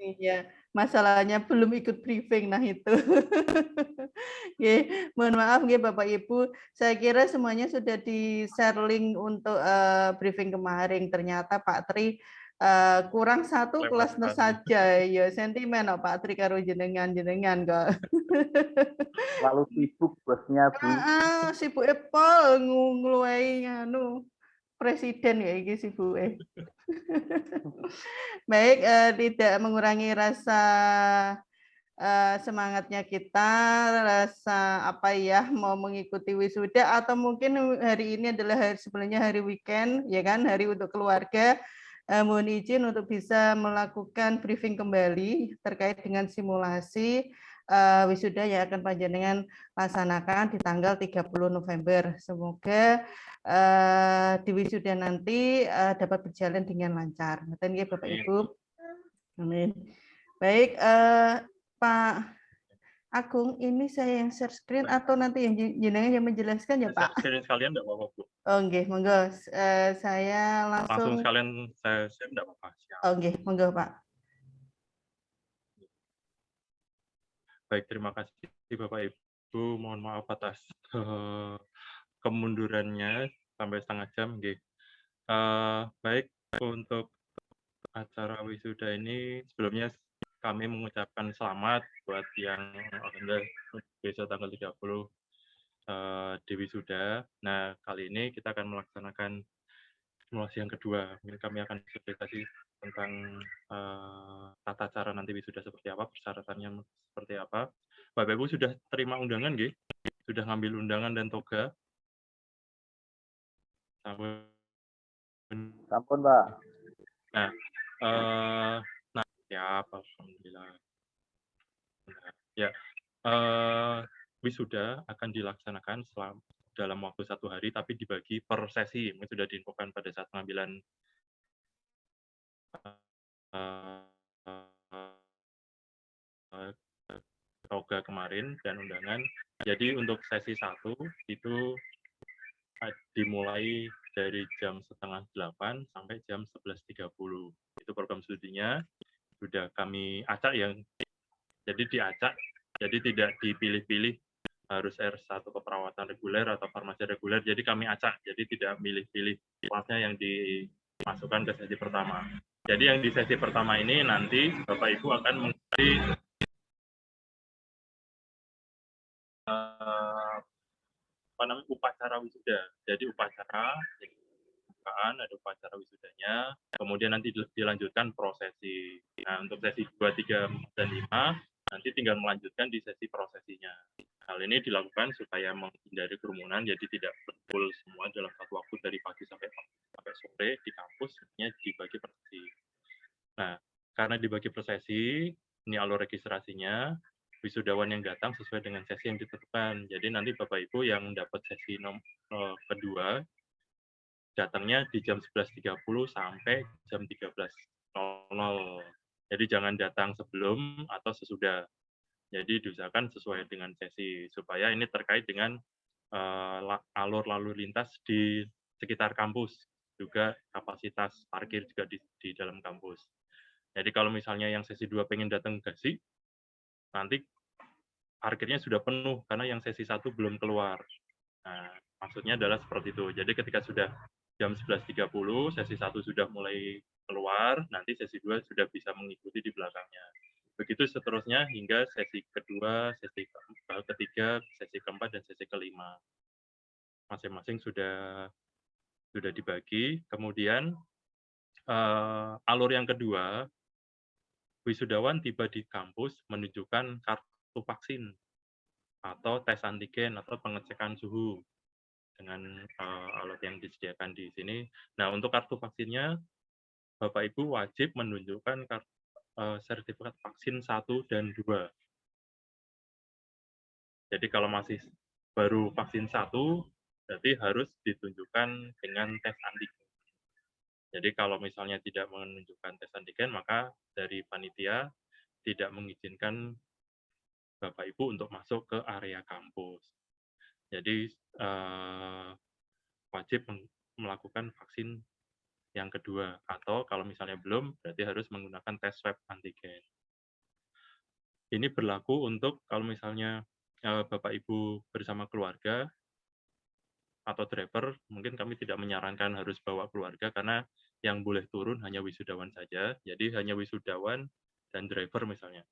Iya, masalahnya belum ikut briefing, nah itu. Oke, mohon maaf nggih Bapak Ibu, saya kira semuanya sudah di-share link untuk, briefing kemarin, ternyata Pak Tri, kurang satu kelasnya saja, ya sentimen Pak Tri karo jenengan kok. Terlalu sibuk bosnya, Bu. Heeh, sibuke pol ngluwehi anu, presiden ya iki sibuke. Baik, tidak mengurangi rasa, semangatnya kita, rasa apa ya, mau mengikuti wisuda atau mungkin hari ini adalah sebenarnya hari weekend, ya kan, hari untuk keluarga. Mohon izin untuk bisa melakukan briefing kembali terkait dengan simulasi, wisuda yang akan panjenengan laksanakan di tanggal 30 November. Semoga, di wisuda nanti, dapat berjalan dengan lancar. Ngoten nggih Bapak Ibu. Amin. Baik, Pak Agung, ini saya yang share screen atau nanti yang jenengan yang menjelaskan ya, Pak? Share sekalian enggak apa-apa, Bu. Oh, nggih, monggo. Saya Langsung langsung. sekalian saya share enggak apa-apa. Oh, nggih, monggo, Pak. Baik, terima kasih Bapak Ibu. Mohon maaf atas kemundurannya sampai setengah jam, nggih. Baik, untuk acara wisuda ini sebelumnya kami mengucapkan selamat buat yang alhamdulillah besok tanggal 30 di wisuda. Nah, kali ini kita akan melaksanakan simulasi yang kedua. Mungkin kami akan presentasi tentang tata cara nanti wisuda seperti apa, persyaratannya seperti apa. Bapak Ibu sudah terima undangan, nggih? Sudah ngambil undangan dan toga? Sampun, Pak. Nah, siap, alhamdulillah. Ya, wisuda akan dilaksanakan dalam waktu 1 hari, tapi dibagi per sesi. Ini sudah diinfokan pada saat pengambilan toga kemarin dan undangan. Jadi untuk sesi 1 itu dimulai dari jam 7:30 sampai jam 11:30. Itu program studinya sudah kami acak yang jadi diacak, jadi tidak dipilih-pilih harus R1 keperawatan reguler atau farmasi reguler, jadi kami acak, jadi tidak milih-pilih kelasnya yang dimasukkan ke sesi pertama. Jadi yang di sesi pertama ini nanti Bapak Ibu akan mengikuti upacara wisuda. Jadi upacara, ada upacara wisudanya, kemudian nanti dilanjutkan prosesi. Nah, untuk sesi 2, 3, dan 5, nanti tinggal melanjutkan di sesi prosesinya. Hal ini dilakukan supaya menghindari kerumunan, jadi tidak berkumpul semua dalam satu waktu dari pagi sampai sore di kampus, sebenarnya dibagi per sesi. Nah, karena dibagi per sesi, ini alur registrasinya, wisudawan yang datang sesuai dengan sesi yang ditentukan. Jadi nanti Bapak Ibu yang dapat sesi kedua, datangnya di jam 11.30 sampai jam 13.00. Jadi jangan datang sebelum atau sesudah. Jadi diusahakan sesuai dengan sesi, supaya ini terkait dengan alur lalu lintas di sekitar kampus, juga kapasitas parkir juga di dalam kampus. Jadi kalau misalnya yang sesi 2 pengen datang ke GASI, nanti parkirnya sudah penuh, karena yang sesi 1 belum keluar. Nah, maksudnya adalah seperti itu. Jadi ketika sudah jam 11.30, sesi 1 sudah mulai keluar, nanti sesi 2 sudah bisa mengikuti di belakangnya. Begitu seterusnya hingga sesi kedua, sesi ketiga, sesi keempat, dan sesi kelima. Masing-masing sudah dibagi. Kemudian alur yang kedua, wisudawan tiba di kampus menunjukkan kartu vaksin atau tes antigen atau pengecekan suhu dengan alat yang disediakan di sini. Nah, untuk kartu vaksinnya, Bapak Ibu wajib menunjukkan sertifikat vaksin 1 dan 2. Jadi kalau masih baru vaksin 1, berarti harus ditunjukkan dengan tes antigen. Jadi kalau misalnya tidak menunjukkan tes antigen, maka dari panitia tidak mengizinkan Bapak Ibu untuk masuk ke area kampus. Jadi wajib melakukan vaksin yang kedua. Atau kalau misalnya belum, berarti harus menggunakan tes swab antigen. Ini berlaku untuk kalau misalnya Bapak Ibu bersama keluarga atau driver, mungkin kami tidak menyarankan harus bawa keluarga karena yang boleh turun hanya wisudawan saja. Jadi hanya wisudawan dan driver misalnya.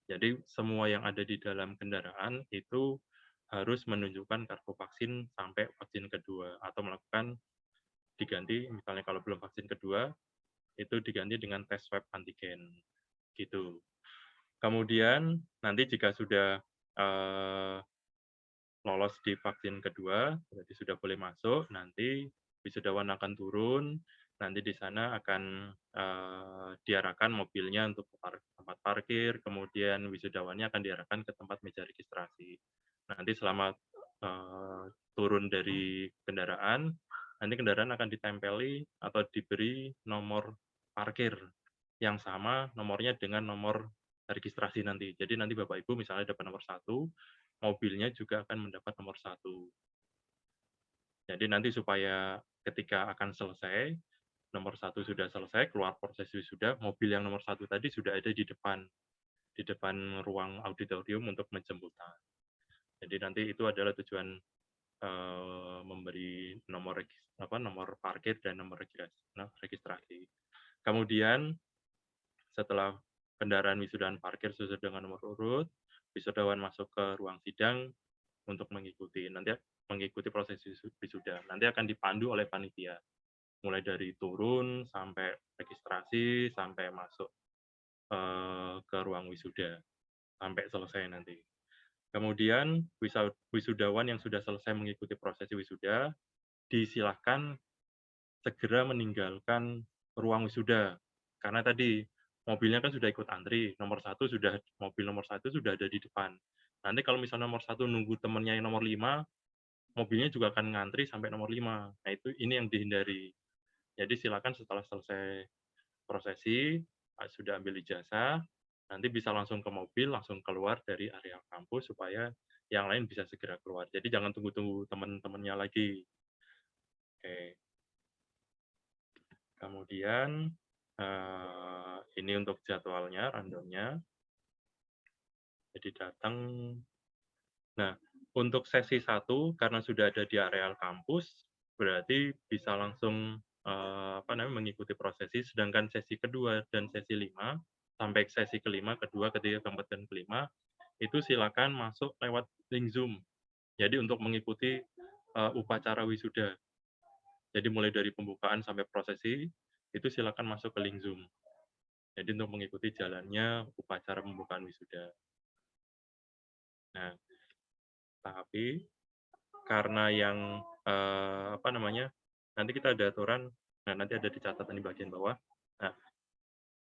Jadi semua yang ada di dalam kendaraan itu harus menunjukkan kartu vaksin sampai vaksin kedua atau melakukan diganti misalnya kalau belum vaksin kedua itu diganti dengan tes swab antigen gitu. Kemudian nanti jika sudah lolos di vaksin kedua, berarti sudah boleh masuk, nanti wisudawan akan turun, nanti di sana akan diarahkan mobilnya untuk ke tempat parkir, kemudian wisudawannya akan diarahkan ke tempat meja registrasi. Nanti selama turun dari kendaraan, nanti kendaraan akan ditempeli atau diberi nomor parkir yang sama nomornya dengan nomor registrasi nanti. Jadi nanti Bapak Ibu misalnya dapat nomor 1, mobilnya juga akan mendapat nomor 1. Jadi nanti supaya ketika akan selesai, nomor 1 sudah selesai, keluar proses wisuda, mobil yang nomor 1 tadi sudah ada di depan ruang auditorium untuk menjemputan. Jadi nanti itu adalah tujuan memberi nomor parkir dan nomor registrasi. Kemudian setelah kendaraan wisudaan parkir sesuai dengan nomor urut, wisudawan masuk ke ruang sidang untuk mengikuti proses wisuda. Nanti akan dipandu oleh panitia, mulai dari turun sampai registrasi sampai masuk ke ruang wisuda sampai selesai nanti. Kemudian wisudawan yang sudah selesai mengikuti prosesi wisuda disilahkan segera meninggalkan ruang wisuda karena tadi mobilnya kan sudah ikut antri, mobil nomor 1 sudah ada di depan. Nanti kalau misalnya nomor 1 nunggu temannya yang nomor 5, mobilnya juga akan ngantri sampai nomor 5. Nah, ini yang dihindari. Jadi silakan setelah selesai prosesi, sudah ambil ijazah, nanti bisa langsung ke mobil, langsung keluar dari area kampus supaya yang lain bisa segera keluar. Jadi jangan tunggu-tunggu teman-temannya lagi. Oke. Kemudian ini untuk jadwalnya, rundown-nya. Jadi datang. Nah, untuk sesi 1 karena sudah ada di areal kampus, berarti bisa langsung mengikuti prosesi, sedangkan sesi kedua dan sesi 5 sampai sesi kelima, kedua, ketiga, keempat, dan kelima itu silakan masuk lewat link Zoom. Jadi untuk mengikuti upacara wisuda. Jadi mulai dari pembukaan sampai prosesi itu silakan masuk ke link Zoom. Jadi untuk mengikuti jalannya upacara pembukaan wisuda. Nah, tapi karena yang nanti kita ada aturan, nah nanti ada di catatan di bagian bawah. Nah,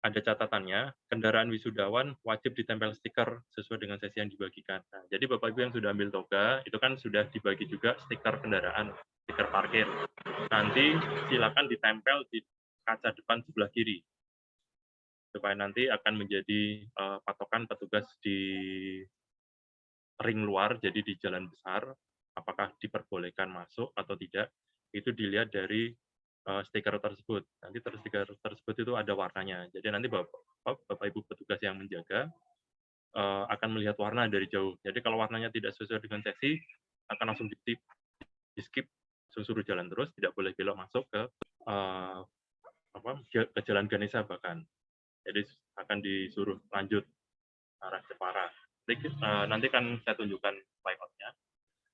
ada catatannya, kendaraan wisudawan wajib ditempel stiker sesuai dengan sesi yang dibagikan. Nah, jadi Bapak Ibu yang sudah ambil toga, itu kan sudah dibagi juga stiker kendaraan, stiker parkir. Nanti silakan ditempel di kaca depan sebelah kiri, supaya nanti akan menjadi patokan petugas di ring luar, jadi di jalan besar, apakah diperbolehkan masuk atau tidak, itu dilihat dari stiker tersebut. Nanti stiker tersebut itu ada warnanya. Jadi nanti Bapak Ibu petugas yang menjaga akan melihat warna dari jauh. Jadi kalau warnanya tidak sesuai dengan sesi, akan langsung di-skip, suruh jalan terus, tidak boleh belok masuk ke Jalan Ganesha bahkan. Jadi akan disuruh lanjut arah Jepara. Nanti kan saya tunjukkan layout-nya.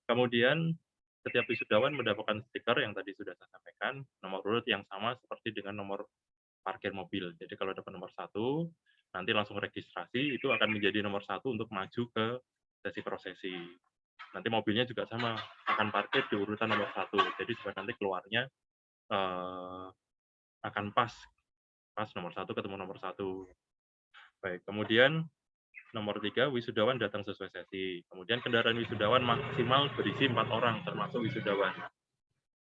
Kemudian setiap wisudawan mendapatkan stiker yang tadi sudah saya sampaikan, nomor urut yang sama seperti dengan nomor parkir mobil. Jadi kalau dapat nomor 1, nanti langsung registrasi, itu akan menjadi nomor 1 untuk maju ke sesi prosesi. Nanti mobilnya juga sama, akan parkir di urutan nomor 1. Jadi supaya nanti keluarnya akan pas nomor 1 ketemu nomor 1. Baik, kemudian nomor 3, wisudawan datang sesuai sesi. Kemudian kendaraan wisudawan maksimal berisi 4 orang, termasuk wisudawan.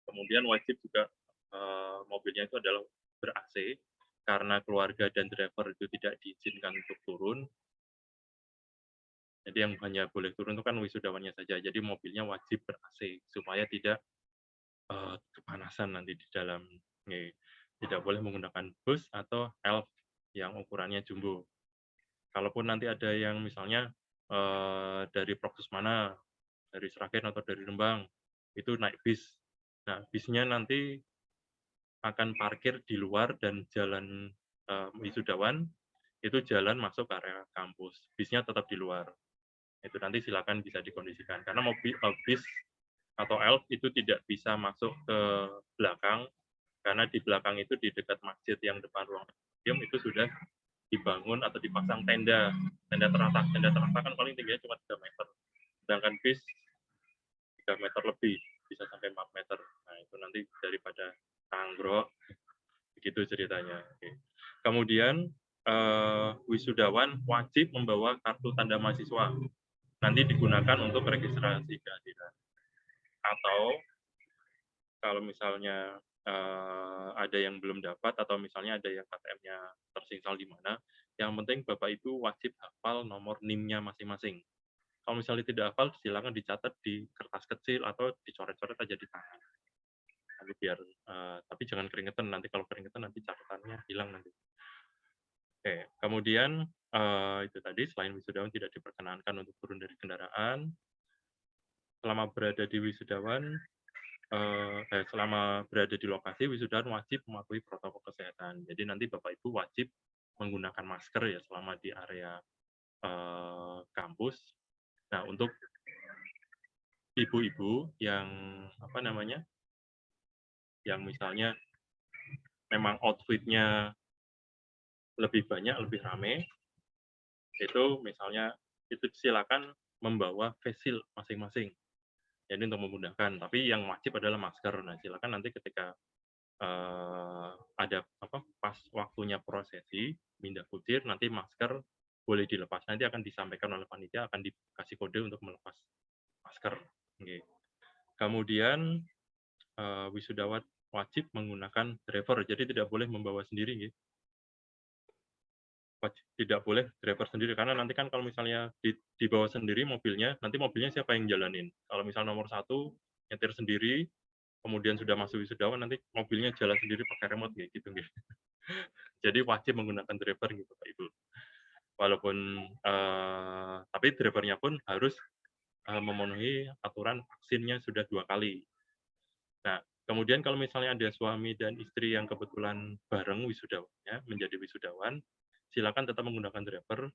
Kemudian wajib juga mobilnya itu adalah ber-AC, karena keluarga dan driver itu tidak diizinkan untuk turun. Jadi yang hanya boleh turun itu kan wisudawannya saja. Jadi mobilnya wajib ber-AC, supaya tidak kepanasan nanti di dalam Nggih. Tidak boleh menggunakan bus atau elf yang ukurannya jumbo. Kalaupun nanti ada yang misalnya dari Prokes mana, dari Sragen atau dari Rembang, itu naik bis. Nah, bisnya nanti akan parkir di luar dan jalan wisudawan itu jalan masuk ke area kampus. Bisnya tetap di luar. Itu nanti silakan bisa dikondisikan. Karena bis atau elf itu tidak bisa masuk ke belakang, karena di belakang itu di dekat masjid yang depan ruang museum itu sudah dibangun atau dipasang tenda teratak. Tenda teratak kan paling tingginya cuma 3 meter. Sedangkan bis 3 meter lebih, bisa sampai 4 meter. Nah, itu nanti daripada tanggrok, begitu ceritanya. Oke. Kemudian wisudawan wajib membawa kartu tanda mahasiswa. Nanti digunakan untuk registrasi kehadiran. Atau kalau misalnya ada yang belum dapat atau misalnya ada yang KTM-nya tersingsal di mana, yang penting Bapak Ibu wajib hafal nomor NIM-nya masing-masing. Kalau misalnya tidak hafal, silakan dicatat di kertas kecil atau dicoret-coret aja di tangan. Nanti biar, tapi jangan keringetan. Nanti kalau keringetan nanti catatannya hilang nanti. Oke, kemudian itu tadi selain wisudawan tidak diperkenankan untuk turun dari kendaraan. Selama berada di wisudawan, selama berada di lokasi, wisudawan wajib mematuhi protokol kesehatan. Jadi nanti Bapak Ibu wajib menggunakan masker ya selama di area kampus. Nah, untuk ibu-ibu yang apa namanya, yang misalnya memang outfit-nya lebih banyak, lebih rame, itu misalnya itu silakan membawa face shield masing-masing. Jadi untuk memudahkan, tapi yang wajib adalah masker. Nah, silakan nanti ketika ada apa pas waktunya prosesi mindah kucir, nanti masker boleh dilepas. Nanti akan disampaikan oleh panitia, akan dikasih kode untuk melepas masker. Okay. Kemudian wisudawan wajib menggunakan driver, jadi tidak boleh membawa sendiri. Gitu. Tidak boleh driver sendiri, karena nanti kan kalau misalnya dibawa sendiri mobilnya, nanti mobilnya siapa yang jalanin? Kalau misalnya nomor 1 nyetir sendiri, kemudian sudah masuk wisudawan, nanti mobilnya jalan sendiri pakai remote gitu. Jadi wajib menggunakan driver gitu Pak Ibu. Walaupun tapi drivernya pun harus memenuhi aturan vaksinnya sudah 2 kali. Nah, kemudian kalau misalnya ada suami dan istri yang kebetulan bareng wisudawannya, menjadi wisudawan, silakan tetap menggunakan driver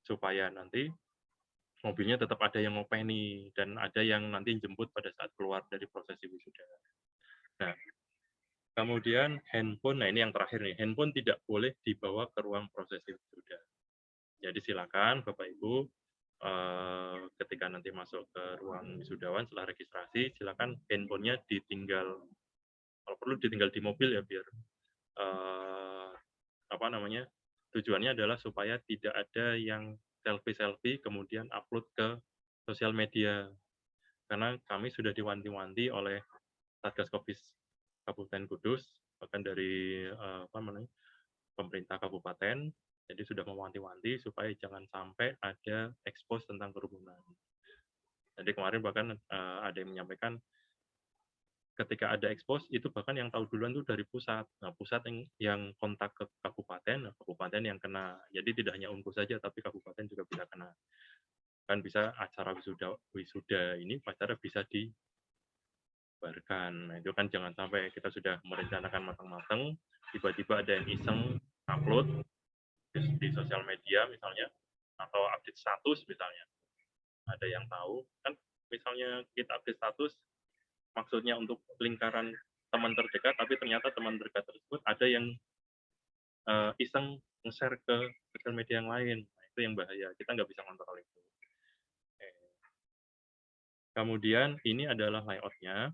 supaya nanti mobilnya tetap ada yang ngopeni dan ada yang nanti jemput pada saat keluar dari prosesi wisuda. Nah, kemudian handphone, nah ini yang terakhir nih, handphone tidak boleh dibawa ke ruang prosesi wisuda. Jadi silakan Bapak Ibu ketika nanti masuk ke ruang wisudawan setelah registrasi, silakan handphonenya ditinggal, kalau perlu ditinggal di mobil ya biar apa namanya, tujuannya adalah supaya tidak ada yang selfie kemudian upload ke sosial media. Karena kami sudah diwanti-wanti oleh Satgas Covid Kabupaten Kudus, bahkan dari apa namanya, pemerintah kabupaten, jadi sudah mewanti-wanti supaya jangan sampai ada expose tentang kerumunan. Jadi kemarin bahkan ada yang menyampaikan ketika ada expose itu bahkan yang tahu duluan itu dari pusat. Nah, pusat yang kontak ke kabupaten, kabupaten yang kena. Jadi tidak hanya Unku saja, tapi kabupaten juga bisa kena. Kan bisa acara wisuda ini pacara bisa dibubarkan. Nah, itu kan jangan sampai kita sudah merencanakan matang-matang, tiba-tiba ada yang iseng upload di sosial media misalnya, atau update status misalnya, ada yang tahu kan misalnya kita update status maksudnya untuk lingkaran teman terdekat, tapi ternyata teman terdekat tersebut ada yang iseng nge-share ke sosial media yang lain. Nah, itu yang bahaya, kita nggak bisa kontrol itu. Kemudian ini adalah layout-nya.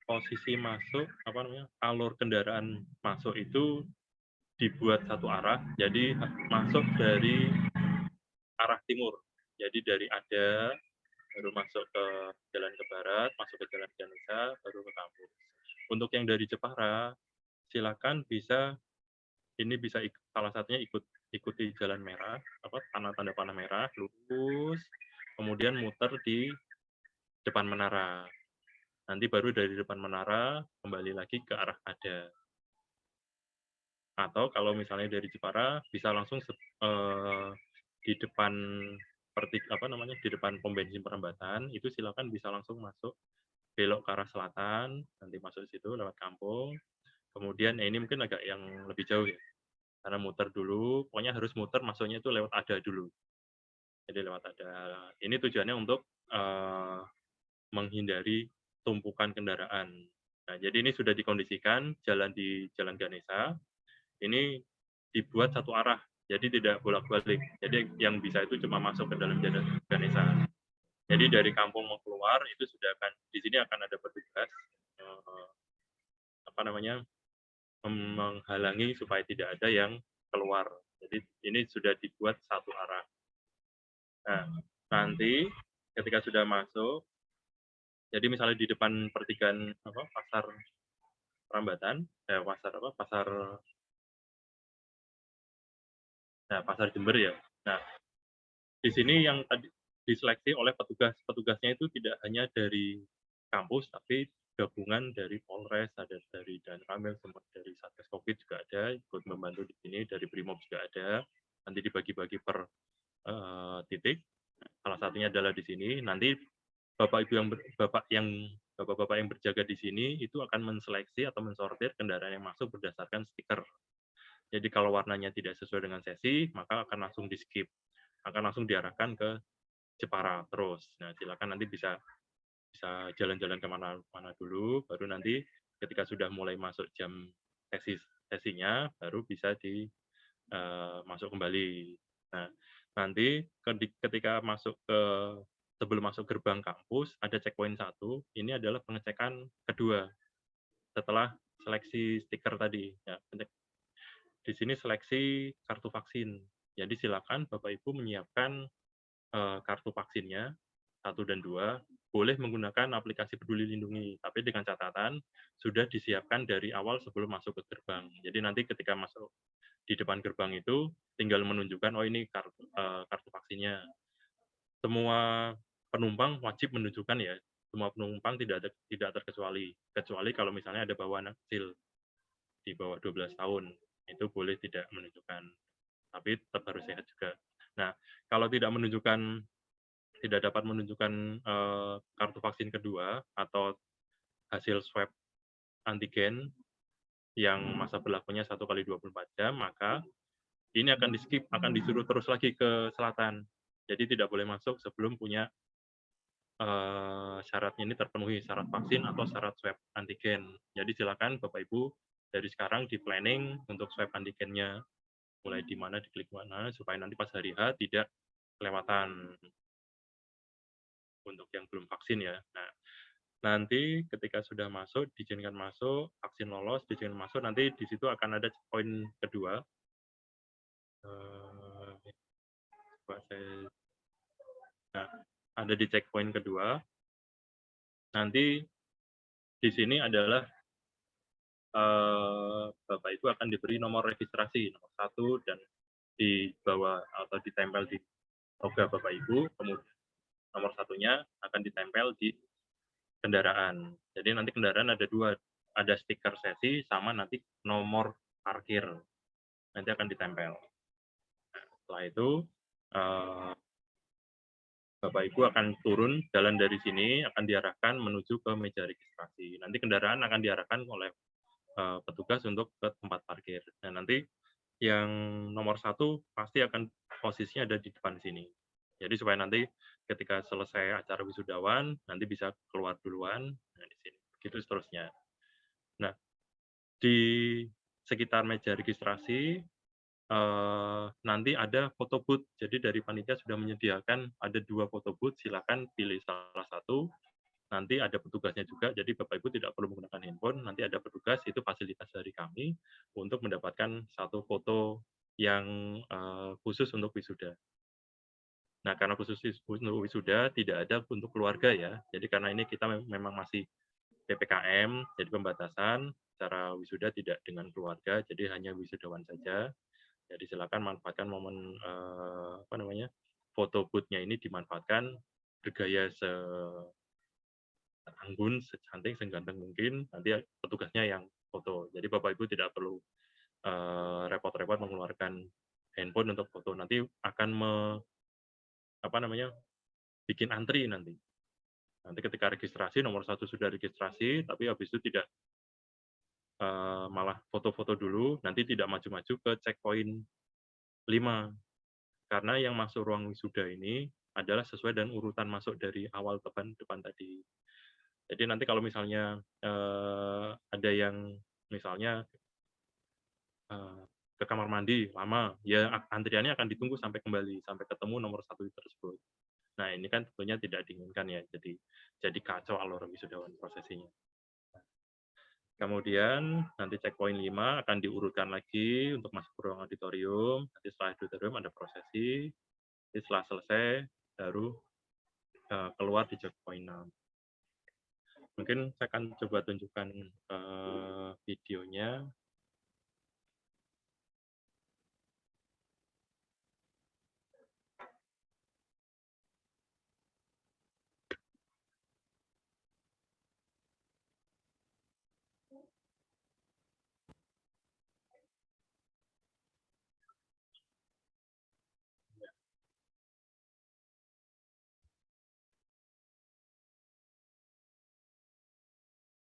Posisi masuk, apa namanya, alur kendaraan masuk itu dibuat satu arah, jadi masuk dari arah timur. Jadi dari Ada, baru masuk ke jalan ke barat, masuk ke jalan Ganesha, baru ke kampus. Untuk yang dari Jepara, silakan bisa, ini bisa salah satunya ikuti jalan merah, apa tanda panah merah, lurus, kemudian muter di depan menara. Nanti baru dari depan menara kembali lagi ke arah ada. Atau kalau misalnya dari Jepara bisa langsung di depan di depan pom bensin Perempatan itu silakan bisa langsung masuk belok ke arah selatan, nanti masuk situ lewat kampung. Kemudian ini mungkin agak yang lebih jauh ya. Karena muter dulu, pokoknya harus muter masuknya itu lewat ada dulu. Jadi lewat ada. Ini tujuannya untuk menghindari tumpukan kendaraan. Nah, jadi ini sudah dikondisikan jalan di Jalan Ganesha. Ini dibuat satu arah, jadi tidak bolak-balik. Jadi yang bisa itu cuma masuk ke dalam Jalan Ganesha. Jadi dari kampung mau keluar itu sudah akan di sini akan ada petugas menghalangi supaya tidak ada yang keluar. Jadi ini sudah dibuat satu arah. Nah, nanti ketika sudah masuk, jadi misalnya di depan pertigaan pasar Perambatan, pasar Jember ya. Nah, di sini yang tadi diseleksi oleh petugas. Petugasnya itu tidak hanya dari kampus, tapi gabungan dari Polres, ada dari Danramil, semua dari Satgas Covid juga ada, ikut membantu di sini, dari Brimob juga ada. Nanti dibagi-bagi per titik. Salah satunya adalah di sini. Nanti bapak yang berjaga di sini itu akan menseleksi atau mensortir kendaraan yang masuk berdasarkan stiker. Jadi kalau warnanya tidak sesuai dengan sesi, maka akan langsung di-skip. Akan langsung diarahkan ke Jepara terus. Nah, silakan nanti bisa jalan-jalan kemana-mana dulu, baru nanti ketika sudah mulai masuk jam sesinya, baru bisa masuk kembali. Nah, nanti ketika sebelum masuk gerbang kampus, ada checkpoint 1, ini adalah pengecekan kedua, setelah seleksi stiker tadi. Ya, di sini seleksi kartu vaksin. Jadi silakan Bapak Ibu menyiapkan kartu vaksinnya 1 dan 2, boleh menggunakan aplikasi Peduli Lindungi, tapi dengan catatan sudah disiapkan dari awal sebelum masuk ke gerbang. Jadi nanti ketika masuk di depan gerbang itu tinggal menunjukkan ini kartu vaksinnya. Semua penumpang wajib menunjukkan ya. Semua penumpang tidak terkecuali. Kecuali kalau misalnya ada bawa anak kecil di bawah 12 tahun, itu boleh tidak menunjukkan. Tapi tetap harus sehat juga. Nah, kalau tidak dapat menunjukkan kartu vaksin kedua atau hasil swab antigen yang masa berlakunya 1 kali 24 jam, maka ini akan di-skip, akan disuruh terus lagi ke selatan. Jadi tidak boleh masuk sebelum punya syaratnya ini terpenuhi, syarat vaksin atau syarat swab antigen. Jadi silakan Bapak Ibu dari sekarang di planning untuk swab antigennya, mulai di mana, diklik mana, supaya nanti pas hari H tidak kelewatan untuk yang belum vaksin ya. Nah, nanti ketika sudah masuk, diizinkan masuk, vaksin lolos, diizinkan masuk, nanti di situ akan ada poin kedua. Nah, ada di checkpoint kedua. Nanti di sini adalah Bapak Ibu akan diberi nomor registrasi, nomor 1, dan di bawah atau ditempel di toga Bapak Ibu, kemudian nomor 1-nya akan ditempel di kendaraan. Jadi nanti kendaraan ada 2, ada stiker sesi sama nanti nomor parkir. Nanti akan ditempel. Nah, setelah itu Bapak Ibu akan turun jalan dari sini, akan diarahkan menuju ke meja registrasi. Nanti kendaraan akan diarahkan oleh petugas untuk ke tempat parkir. Nah, nanti yang nomor 1 pasti akan posisinya ada di depan sini. Jadi supaya nanti ketika selesai acara wisudawan, nanti bisa keluar duluan, nah di sini. Begitu seterusnya. Nah, di sekitar meja registrasi, nanti ada foto booth. Jadi dari panitia sudah menyediakan ada 2 foto booth, silakan pilih salah satu. Nanti ada petugasnya juga, jadi Bapak Ibu tidak perlu menggunakan handphone, nanti ada petugas, itu fasilitas dari kami untuk mendapatkan satu foto yang khusus untuk wisuda. Nah, karena khusus untuk wisuda, tidak ada untuk keluarga ya, jadi karena ini kita memang masih PPKM, jadi pembatasan, cara wisuda tidak dengan keluarga, jadi hanya wisudawan saja. Jadi silakan manfaatkan momen foto booth-nya ini dimanfaatkan bergaya seanggun, secantik, seganteng mungkin, nanti petugasnya yang foto. Jadi Bapak Ibu tidak perlu repot-repot mengeluarkan handphone untuk foto. Nanti akan bikin antri nanti. Nanti ketika registrasi, nomor 1 sudah registrasi, tapi habis itu tidak malah foto-foto dulu, nanti tidak maju-maju ke checkpoint 5. Karena yang masuk ruang wisuda ini adalah sesuai dengan urutan masuk dari awal depan tadi. Jadi nanti kalau misalnya ada yang misalnya ke kamar mandi lama, ya antriannya akan ditunggu sampai kembali, sampai ketemu nomor 1 tersebut. Nah, ini kan tentunya tidak diinginkan ya, jadi kacau alur wisudawan prosesinya. Kemudian nanti checkpoint 5 akan diurutkan lagi untuk masuk ke ruang auditorium. Nanti setelah auditorium ada prosesi. Jadi setelah selesai baru keluar di checkpoint 6. Mungkin saya akan coba tunjukkan videonya.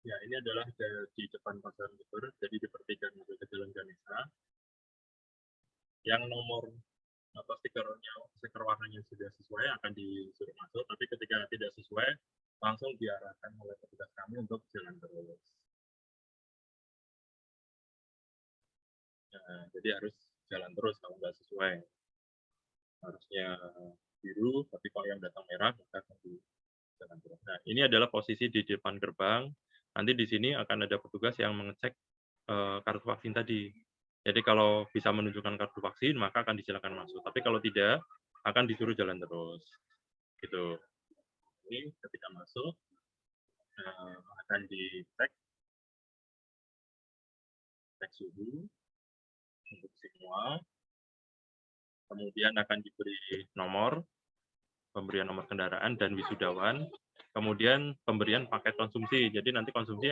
Ya, ini adalah di depan Pasar Luber, jadi di pertigaan menuju ke Jalan Ganesha. Yang nomor stiker warnanya sudah sesuai akan disuruh masuk, tapi ketika tidak sesuai langsung diarahkan oleh petugas kami untuk jalan terus. Nah, jadi harus jalan terus kalau nggak sesuai. Harusnya biru, tapi kalau yang datang merah maka akan di jalan terus. Nah, ini adalah posisi di depan gerbang. Nanti di sini akan ada petugas yang mengecek kartu vaksin tadi. Jadi kalau bisa menunjukkan kartu vaksin, maka akan disilakan masuk. Tapi kalau tidak, akan disuruh jalan terus. Gitu. Ini ketika masuk, akan dicek suhu untuk semua. Kemudian akan diberi nomor, pemberian nomor kendaraan dan wisudawan. Kemudian pemberian paket konsumsi. Jadi nanti konsumsi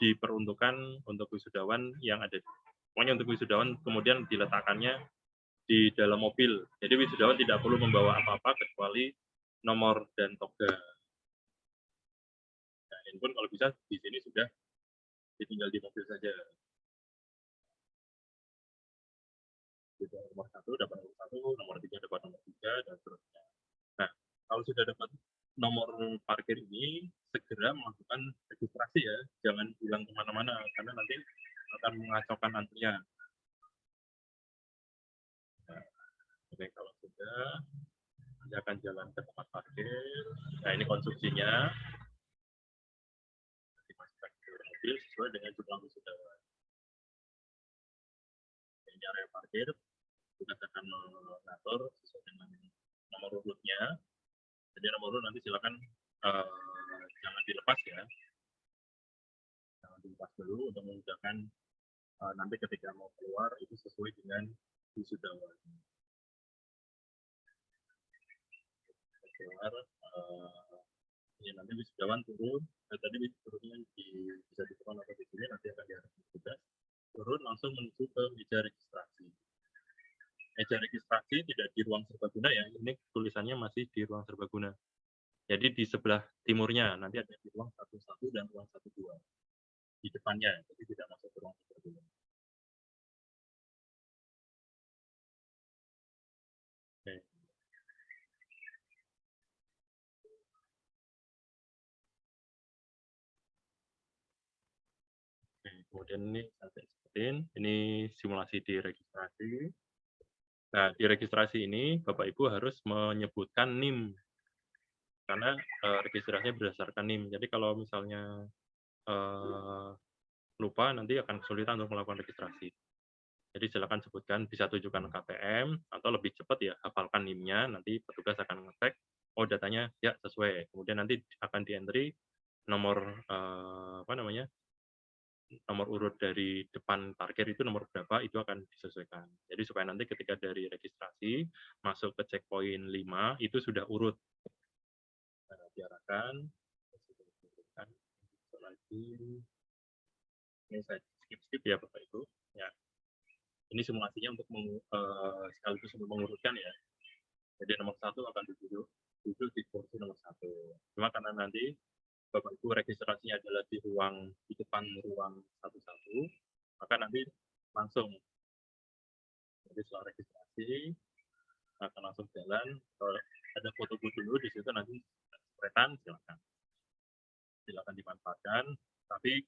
diperuntukkan untuk wisudawan yang ada. Pokoknya untuk wisudawan kemudian diletakkannya di dalam mobil. Jadi wisudawan tidak perlu membawa apa-apa kecuali nomor dan toga. Nah, handphone kalau bisa di sini sudah ditinggal di mobil saja. Jadi, nomor 1 dapat nomor 1, nomor 3 dapat nomor 3, dan seterusnya. Nah, kalau sudah dapat nomor parkir ini, segera melakukan registrasi ya. Jangan hilang kemana-mana, karena nanti akan mengacaukan antrian. Nah, oke, kalau sudah, Anda akan jalan ke tempat parkir. Nah, ini konstruksinya. Dimasukkan ke mobil sesuai dengan jumlah wisudawan. Ini area parkir, kita akan mengatur sesuai dengan nomor urutnya. Jadi nomor urut nanti silakan jangan dilepas ya. Jangan dilepas dulu untuk memudahkan nanti ketika mau keluar itu sesuai dengan wisudawan. Keluar, ini nanti wisudawan turun. Tadi turunnya bisa diturun atau di sini, nanti akan diarahkan petugas. Turun langsung menuju ke meja registrasi. Meja registrasi tidak di ruang serbaguna ya. Ini tulisannya masih di ruang serbaguna. Jadi di sebelah timurnya, nanti ada di ruang 11 dan ruang 12. Di depannya, jadi tidak masuk ke ruang serbaguna. Oke. Oke, kemudian ini saya sebutin, ini simulasi di registrasi. Nah, di registrasi ini Bapak Ibu harus menyebutkan NIM. Karena registrasinya berdasarkan NIM. Jadi kalau misalnya lupa, nanti akan kesulitan untuk melakukan registrasi. Jadi silakan sebutkan, bisa tunjukkan KTM, atau lebih cepat ya, hafalkan NIM-nya, nanti petugas akan ngecek, oh datanya ya sesuai. Kemudian nanti akan di-entry nomor nomor urut dari depan parkir itu nomor berapa, itu akan disesuaikan. Jadi supaya nanti ketika dari registrasi masuk ke checkpoint 5 itu sudah urut. diarahkan. Lagi ini saya skip ya Bapak Ibu. Ya, ini simulasinya untuk sekaligus untuk mengurutkan ya. Jadi nomor 1 akan duduk di kursi nomor 1. Cuma karena nanti Bapak Ibu registrasinya adalah di depan ruang 11, maka nanti langsung. Jadi setelah registrasi akan langsung jalan. Kalau ada foto dulu di situ nanti spretan, silakan dimanfaatkan. Tapi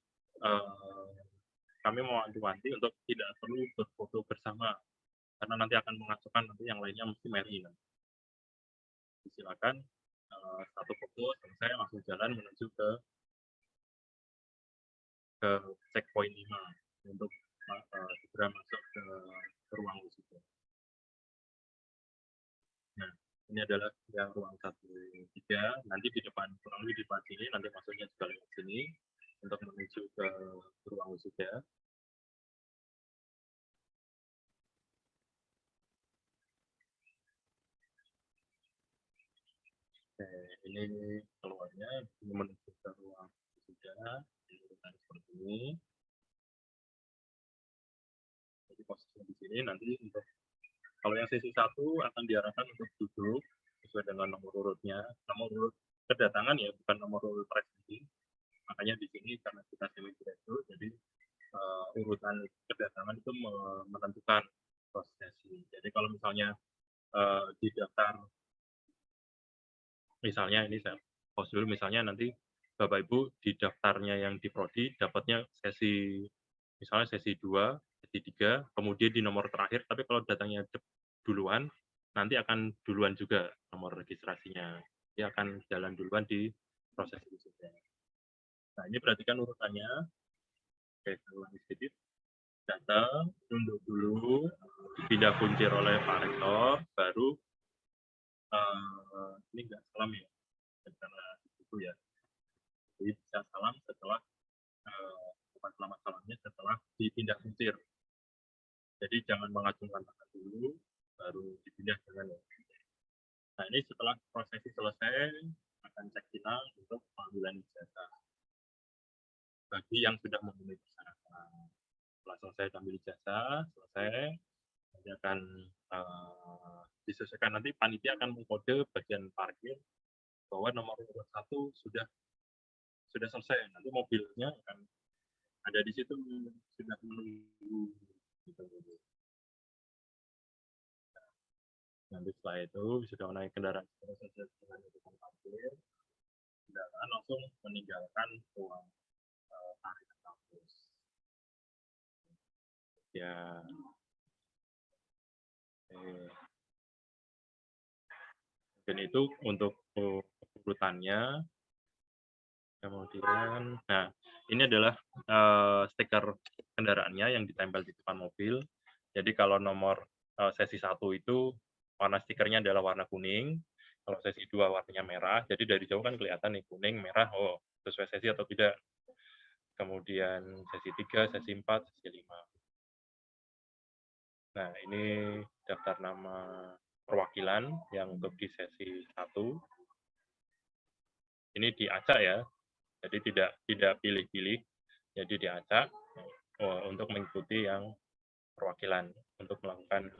kami mau wanti-wanti untuk tidak perlu berfoto bersama karena nanti akan mengasuhkan nanti yang lainnya mesti marry. Silakan satu foto selesai langsung jalan menuju ke checkpoint 5 untuk segera masuk ke ruang wisuda. Nah, ini adalah yang ruang 1-3. Nanti di depan kurang lebih di depan sini nanti masuknya juga lewat sini untuk menuju ke ruang wisuda. Ini keluarnya ini menuju ke ruang wisuda seperti ini. Jadi posisinya di sini nanti untuk kalau yang sesi 1 akan diarahkan untuk duduk sesuai dengan nomor urutnya, nomor urut kedatangan ya, bukan nomor urut presisi. Makanya di sini karena kita semi direktur, jadi urutan kedatangan itu menentukan prosesi. Jadi kalau misalnya di daftar, misalnya ini saya post dulu, misalnya nanti Bapak Ibu di daftarnya yang di prodi dapatnya sesi misalnya sesi 2, sesi 3, kemudian di nomor terakhir, tapi kalau datangnya duluan, nanti akan duluan juga nomor registrasinya. Dia akan jalan duluan di proses wisuda. Nah, ini perhatikan urutannya. Oke, saya ulangi sedikit. Datang, tunduk dulu, dipindah kuncir oleh Pak Rektor, baru ini enggak salam ya, karena itu ya. Jadi bisa salam setelah bukan selamat salamnya setelah dipindah kuncir. Jadi jangan mengacungkan tangan dulu, baru dipindah tangan. Nah, ini setelah prosesi selesai akan cek kita untuk pengambilan ijazah. Bagi yang sudah memenuhi persyaratan, setelah selesai ambil ijazah, selesai, nanti akan disesuaikan, nanti panitia akan mengkode bagian parkir bahwa nomor urut 1 sudah selesai. Nanti mobilnya akan ada di situ sudah menunggu. Gitu. Nanti setelah itu sudah naik kendaraan selesai dengan urutan parkir, kendaraan langsung meninggalkan ruang area kampus. Ya. Dan itu untuk urutannya. Kemudian, nah ini adalah stiker kendaraannya yang ditempel di depan mobil. Jadi kalau nomor sesi 1 itu warna stikernya adalah warna kuning. Kalau sesi 2 warnanya merah. Jadi dari jauh kan kelihatan nih kuning, merah, oh sesuai sesi atau tidak. Kemudian sesi 3, sesi 4, sesi 5. Nah, ini daftar nama perwakilan yang untuk di sesi 1. Ini diacak ya. Jadi tidak pilih-pilih. Jadi diacak untuk mengikuti yang perwakilan untuk melakukan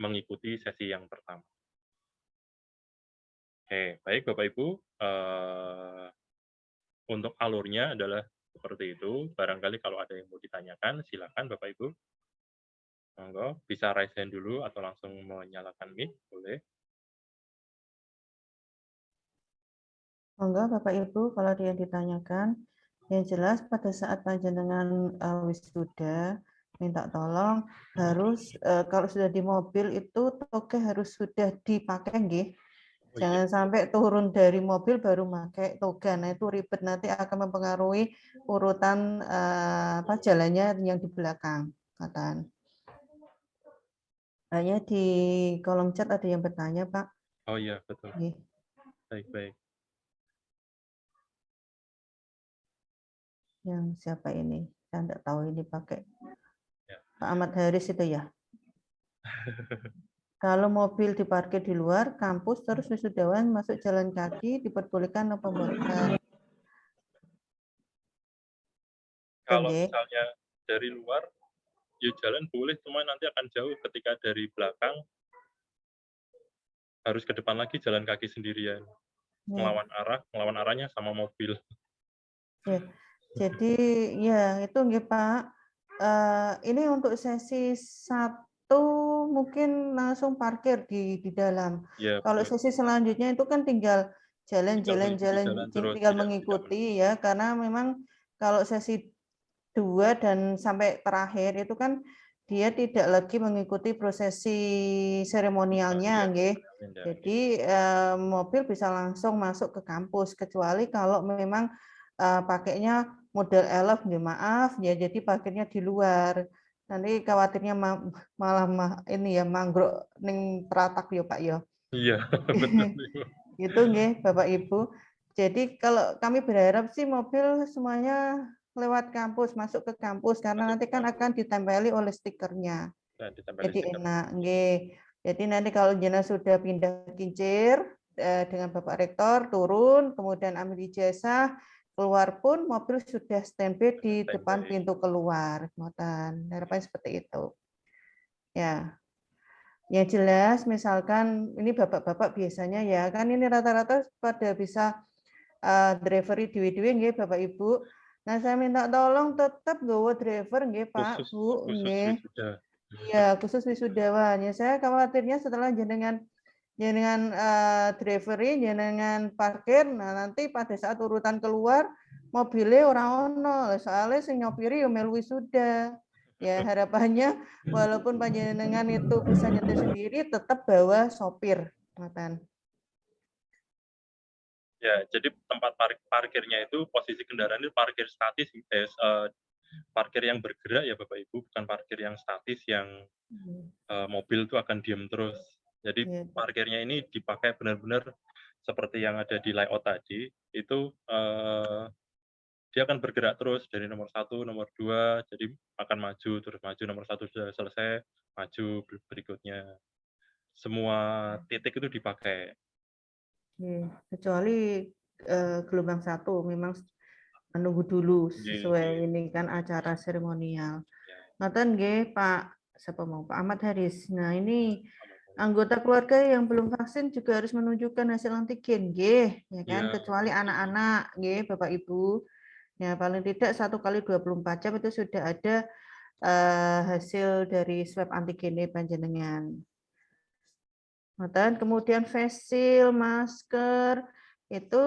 mengikuti sesi yang pertama. Oke, baik Bapak Ibu. Untuk alurnya adalah seperti itu. Barangkali kalau ada yang mau ditanyakan, silakan Bapak Ibu. Monggo, bisa raise hand dulu atau langsung menyalakan mic, boleh. Monggo Bapak Ibu, kalau ada yang ditanyakan, yang jelas pada saat panjenengan wisuda, minta tolong harus kalau sudah di mobil itu toge harus sudah dipakai nggih. Jangan sampai turun dari mobil baru pakai toga. Nah, itu ribet, nanti akan mempengaruhi urutan jalannya yang di belakang. Katakan. Hanya di kolom chat ada yang bertanya, Pak. Oh iya, betul. Oke. Baik. Yang siapa ini? Saya tidak tahu ini pakai. Ya. Pak Ahmad Haris itu ya? Kalau mobil diparkir di luar kampus terus wisudawan masuk jalan kaki diperbolehkan apa mboten? Kalau Oke. misalnya dari luar, ya jalan boleh, cuma nanti akan jauh ketika dari belakang harus ke depan lagi jalan kaki sendirian. Melawan arahnya sama mobil. Ya. Jadi ya itu nggih Pak. Ini untuk sesi 1 mungkin langsung parkir di dalam. Ya, Kalau betul. sesi selanjutnya itu kan tinggal mengikuti jalan-jalan jalan terus, tinggal tidak mengikuti ya, karena memang kalau sesi 2 dan sampai terakhir itu kan dia tidak lagi mengikuti prosesi seremonialnya ya, nggih. ya. Jadi mobil bisa langsung masuk ke kampus kecuali kalau memang pakainya model elf nggih maaf ya, jadi parkirnya di luar. Nanti khawatirnya malah ini ya manggruk ning teratak ya Pak ya. Iya, betul. Gitu nggih Bapak Ibu. Jadi kalau kami berharap sih mobil semuanya lewat kampus, masuk ke kampus karena nanti kan akan ditempeli oleh stikernya. Nah, ditempeli Jadi stiker. enak nggih. Jadi nanti kalau jenengan sudah pindah kincir dengan Bapak Rektor turun, kemudian ambil ijazah, keluar pun mobil sudah standby di depan pintu keluar. Ngoten. Harapannya seperti itu. Ya. Yang jelas misalkan ini bapak-bapak biasanya ya kan ini rata-rata pada bisa delivery dewe-dewe nggih Bapak Ibu. Nah saya minta tolong tetap nggawa driver nggih Pak Bu nggih. Wisuda. Iya khusus wisudawan. Ya saya khawatirnya setelah jenengan delivery jenengan parkir, nah nanti pada saat urutan keluar mobilnya orang ono soalnya sing nyopiri yo melu wisuda. Ya harapannya walaupun panjenengan itu bisa nyetir sendiri tetap bawa sopir. Ngoten. Ya, jadi tempat parkirnya itu posisi kendaraan itu parkir statis, parkir yang bergerak ya Bapak Ibu, bukan parkir yang statis yang mobil itu akan diam terus. Jadi parkirnya ini dipakai benar-benar seperti yang ada di layout tadi, itu dia akan bergerak terus dari nomor 1, nomor 2, jadi akan maju, terus maju, nomor 1 sudah selesai, maju berikutnya. Semua titik itu dipakai. Kecuali gelombang 1 memang menunggu dulu sesuai ini kan acara seremonial. Ngoten nggih Pak siapa mau Pak Ahmad Haris. Nah ini anggota keluarga yang belum vaksin juga harus menunjukkan hasil antigen nggih ya kan, kecuali anak-anak nggih Bapak Ibu. Ya paling tidak 1 kali 24 jam itu sudah ada hasil dari swab antigennya panjenengan. Kemudian face shield, masker itu